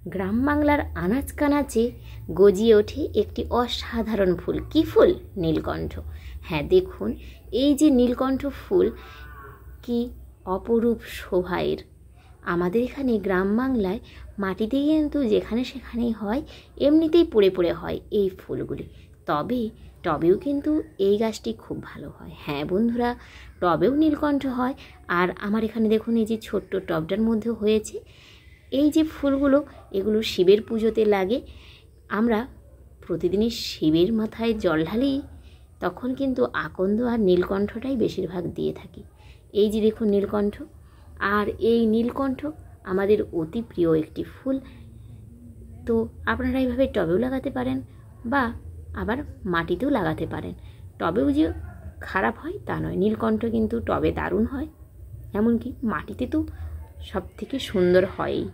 গ্রাম বাংলার আনাচ কানাচে গজিয়ে ওঠে একটি অসাধারণ ফুল। কী ফুল? নীলকণ্ঠ। হ্যাঁ, দেখুন এই যে নীলকণ্ঠ ফুল কি অপরূপ শোভায়ের। আমাদের এখানে গ্রাম বাংলায় মাটিতে কিন্তু যেখানে সেখানেই হয়, এমনিতেই পড়ে পড়ে হয় এই ফুলগুলি। তবে টবেও কিন্তু এই গাছটি খুব ভালো হয়। হ্যাঁ বন্ধুরা, টবেও নীলকণ্ঠ হয়। আর আমার এখানে দেখুন এই যে ছোট্ট টবটার মধ্যে হয়েছে। এই যে ফুলগুলো, এগুলো শিবের পুজোতে লাগে। আমরা প্রতিদিনই শিবের মাথায় জল ঢালি, তখন কিন্তু আকন্দ আর নীলকণ্ঠটাই বেশিরভাগ দিয়ে থাকি। এই যে দেখুন নীলকণ্ঠ। আর এই নীলকণ্ঠ আমাদের অতি প্রিয় একটি ফুল। তো আপনারা এইভাবে টবেও লাগাতে পারেন বা আবার মাটিতেও লাগাতে পারেন। টবেও যে খারাপ হয় তা নয়, নীলকণ্ঠ কিন্তু টবে দারুণ হয়, এমনকি মাটিতে তো সব থেকে সুন্দর হয়ই।